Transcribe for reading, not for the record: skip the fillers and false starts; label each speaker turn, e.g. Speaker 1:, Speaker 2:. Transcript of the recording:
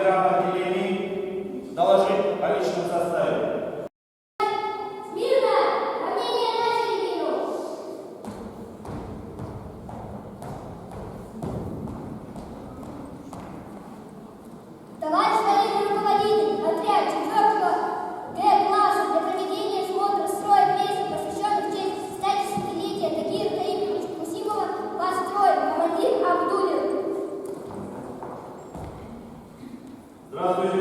Speaker 1: командира отделений доложить о личном составе.
Speaker 2: Товарищ военный руководитель, отряд 4-го Г-класса для проведения смотра строя песен, посвященных в честь 110-летия Тагира Таифовича Кусимова, построен командир Абдулин.
Speaker 1: Здравствуйте,